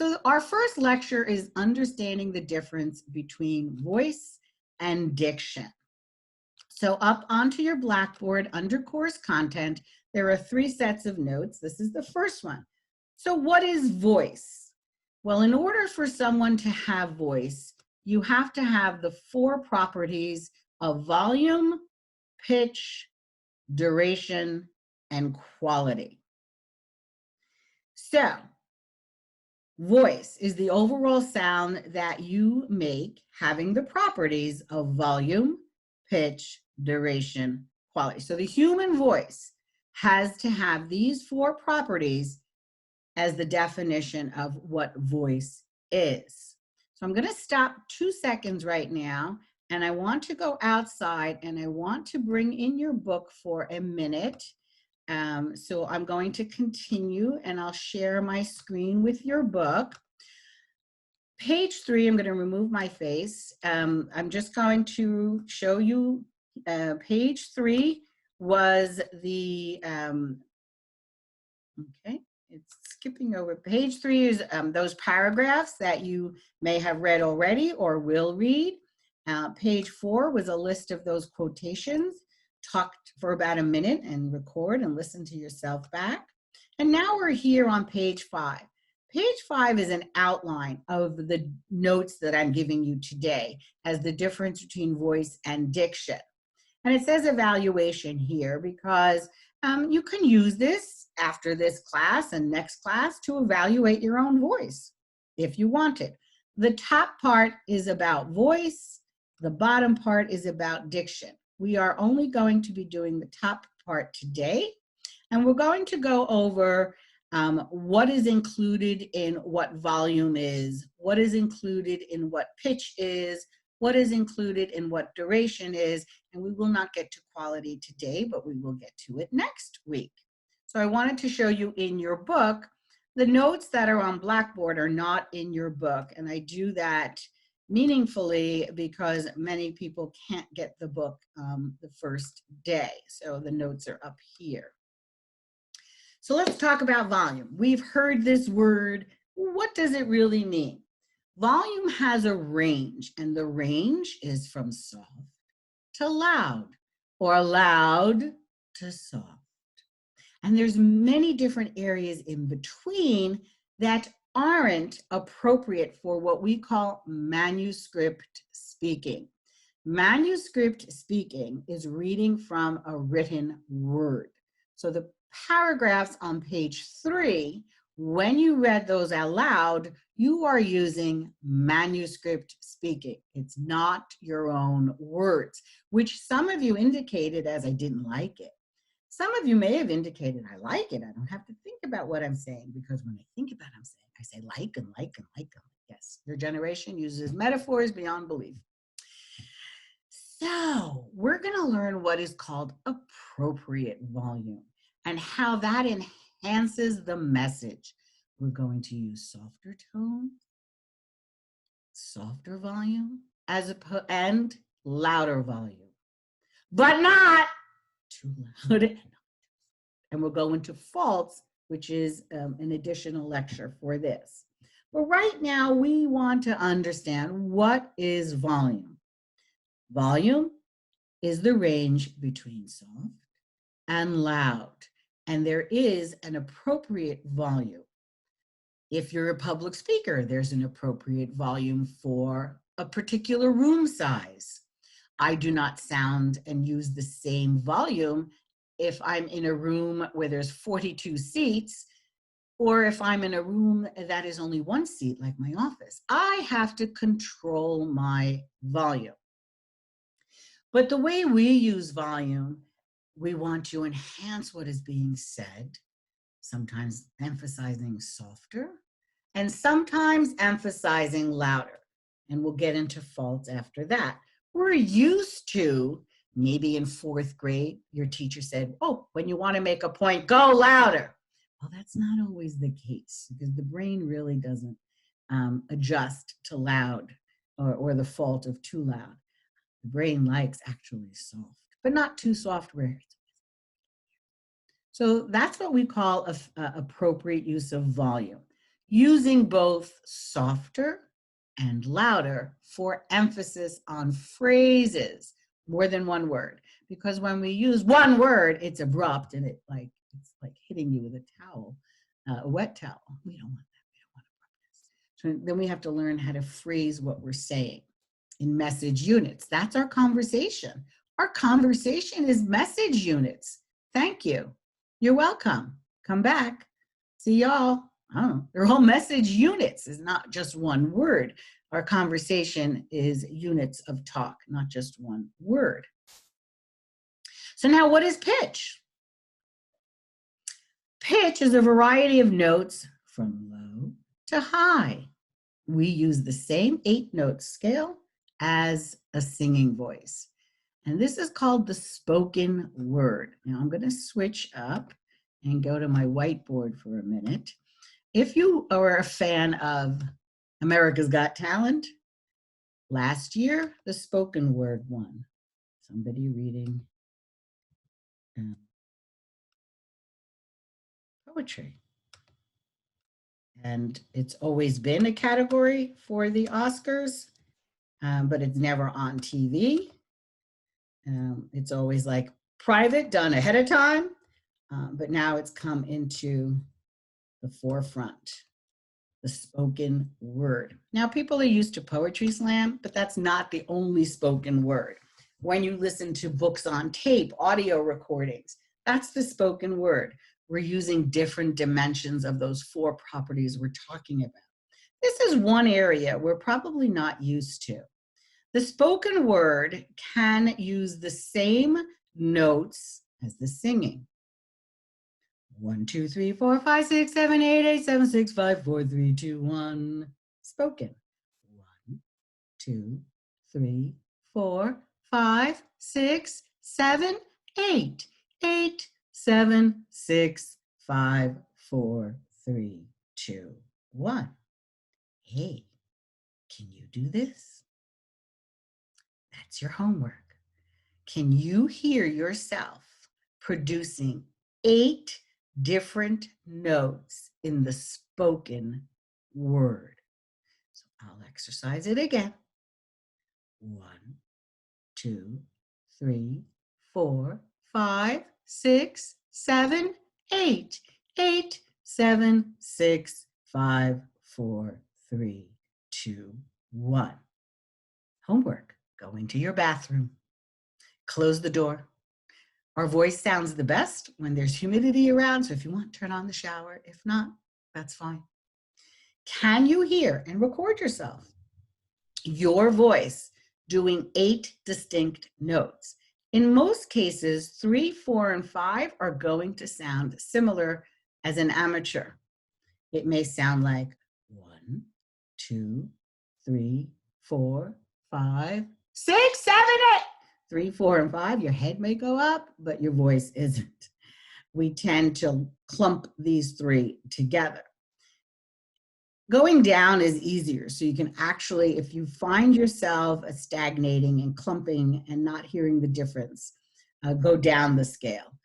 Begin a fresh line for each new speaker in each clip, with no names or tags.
So our first lecture is understanding the difference between voice and diction. So up onto your Blackboard under course content, there are 3 sets of notes. This is the first one. So what is voice? Well, in order for someone to have voice, you have to have the 4 properties of volume, pitch, duration, and quality. So voice is the overall sound that you make having the properties of volume, pitch, duration, quality. So the human voice has to have these 4 properties as the definition of what voice is. So I'm going to stop 2 seconds right now, and I want to go outside and I want to bring in your book for a minute. So I'm going to continue and I'll share my screen with your book. Page 3, I'm going to remove my face. I'm just going to show you page 3 was the, okay, it's skipping over. Page 3 is those paragraphs that you may have read already or will read. Page 4 was a list of those quotations. Talk for about a minute and record and listen to yourself back. And now we're here on page 5. Page 5 is an outline of the notes that I'm giving you today as the difference between voice and diction. And it says evaluation here because you can use this after this class and next class to evaluate your own voice if you want it. The top part is about voice. The bottom part is about diction. We are only going to be doing the top part today, and we're going to go over what is included in what volume is, what is included in what pitch is, what is included in what duration is, and we will not get to quality today, but we will get to it next week. So I wanted to show you in your book, the notes that are on Blackboard are not in your book, and I do that meaningfully because many people can't get the book the first day. So the notes are up here. So let's talk about volume. We've heard this word. What does it really mean? Volume has a range, and the range is from soft to loud or loud to soft. And there's many different areas in between that aren't appropriate for what we call manuscript speaking. Manuscript speaking is reading from a written word. So the paragraphs on page 3, when you read those out loud, you are using manuscript speaking. It's not your own words, which some of you indicated as I didn't like it. Some of you may have indicated, I like it. I don't have to think about what I'm saying, because when I think about what I'm saying, I say like and like and like. Yes, your generation uses metaphors beyond belief. So we're going to learn what is called appropriate volume and how that enhances the message. We're going to use softer tone, softer volume, and louder volume, but not too loud. And we'll go into faults, which is an additional lecture for this. But right now, we want to understand what is volume. Volume is the range between soft and loud, and there is an appropriate volume. If you're a public speaker, there's an appropriate volume for a particular room size. I do not sound and use the same volume if I'm in a room where there's 42 seats, or if I'm in a room that is only 1 seat, like my office. I have to control my volume. But the way we use volume, we want to enhance what is being said, sometimes emphasizing softer, and sometimes emphasizing louder. And we'll get into faults after that. We're used to, maybe in 4th grade, your teacher said, oh, when you want to make a point, go louder. Well, that's not always the case, because the brain really doesn't adjust to loud or the fault of too loud. The brain likes actually soft, but not too soft where it's. So that's what we call appropriate use of volume. using both softer and louder for emphasis on phrases, more than one word. Because when we use one word, it's abrupt and it's like hitting you with a towel, a wet towel. We don't want that. We don't want abruptness. So then we have to learn how to phrase what we're saying in message units. That's our conversation. Our conversation is message units. Thank you. You're welcome. Come back. See y'all. Oh, they're all message units. It's not just one word. Our conversation is units of talk, not just one word. So now what is pitch? Pitch is a variety of notes from low to high. We use the same 8-note scale as a singing voice. And this is called the spoken word. Now I'm going to switch up and go to my whiteboard for a minute. If you are a fan of America's Got Talent, last year the spoken word won. Somebody reading poetry. And it's always been a category for the Oscars, but it's never on TV. It's always like private, done ahead of time, but now it's come into the forefront, the spoken word. Now people are used to poetry slam, but that's not the only spoken word. When you listen to books on tape, audio recordings, that's the spoken word. We're using different dimensions of those 4 properties we're talking about. This is one area we're probably not used to. The spoken word can use the same notes as the singing. 1, 2, 3, 4, 5, 6, 7, 8, 8, 7, 6, 5, 4, 3, 2, 1. Spoken. 1, 2, 3, 4, 5, 6, 7, 8. 8, 7, 6, 5, 4, 3, 2, 1. Hey, can you do this? That's your homework. Can you hear yourself producing 8 different notes in the spoken word? So I'll exercise it again. 1, 2, 3, 4, 5, 6, 7, 8. 8, 7, 6, 5, 4, 3, 2, 1. Homework. Go into your bathroom. Close the door. Our voice sounds the best when there's humidity around, so if you want, turn on the shower. If not, that's fine. Can you hear and record yourself? Your voice doing 8 distinct notes. In most cases, 3, 4, and 5 are going to sound similar as an amateur. It may sound like 1, 2, 3, 4, 5, 6, 7, 8. 3, 4, and 5, your head may go up, but your voice isn't. We tend to clump these 3 together. Going down is easier, so you can actually, if you find yourself stagnating and clumping and not hearing the difference, go down the scale.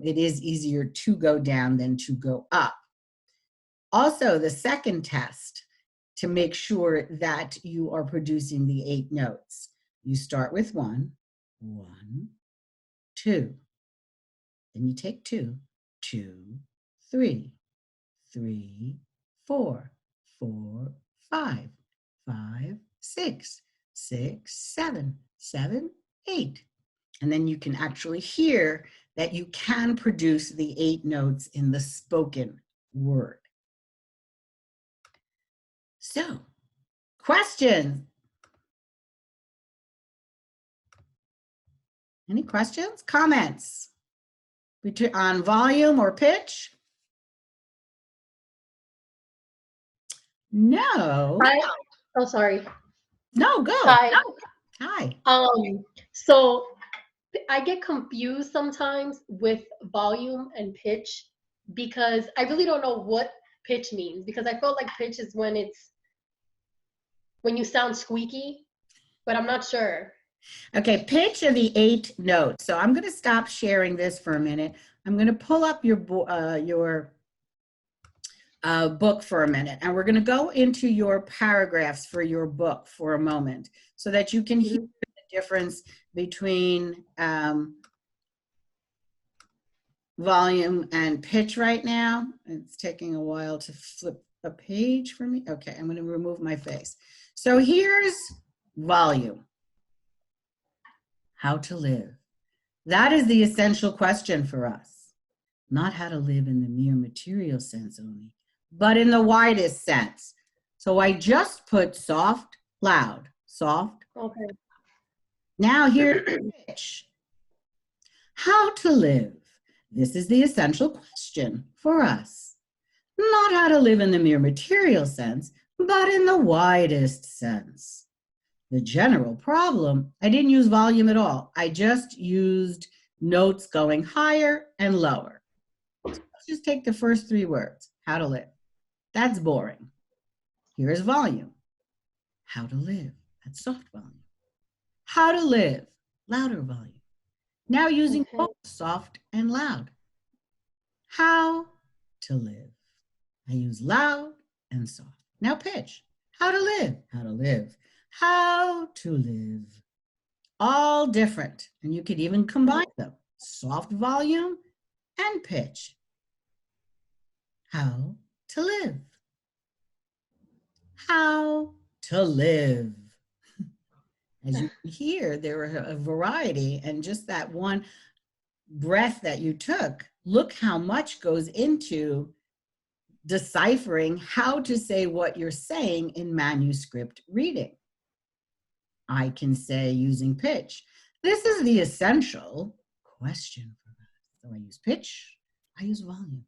It is easier to go down than to go up. Also, the second test to make sure that you are producing the 8 notes. You start with 1, 1, 2. Then you take 2, 2, 3, 3, 4, 4, 5, 5, 6, 6, 7, 7, 8. And then you can actually hear that you can produce the 8 notes in the spoken word. So, questions? Any questions? Comments on volume or pitch? No.
Hi. Oh, sorry.
No, go.
Hi.
No. Hi.
So I get confused sometimes with volume and pitch because I really don't know what pitch means, because I felt like pitch is when you sound squeaky, but I'm not sure.
Okay, pitch are the 8 notes. So I'm going to stop sharing this for a minute. I'm going to pull up your book for a minute, and we're going to go into your paragraphs for your book for a moment so that you can hear the difference between volume and pitch right now. It's taking a while to flip a page for me. Okay, I'm going to remove my face. So here's volume. How to live. That is the essential question for us. Not how to live in the mere material sense only, but in the widest sense. So I just put soft, loud, soft.
Okay.
Now here's pitch. How to live. This is the essential question for us. Not how to live in the mere material sense, but in the widest sense. The general problem, I didn't use volume at all. I just used notes going higher and lower. So let's just take the first 3 words, how to live. That's boring. Here's volume. How to live. That's soft volume. How to live. Louder volume. Now using both soft and loud. How to live. I use loud and soft. Now pitch. How to live. How to live. How to live. All different. And you could even combine them. Soft volume and pitch. How to live. How to live. As you can hear, there are a variety, and just that one breath that you took, look how much goes into deciphering how to say what you're saying in manuscript reading. I can say using pitch, this is the essential question for us. So I use pitch, I use volume.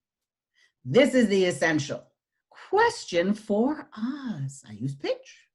This is the essential question for us. I use pitch,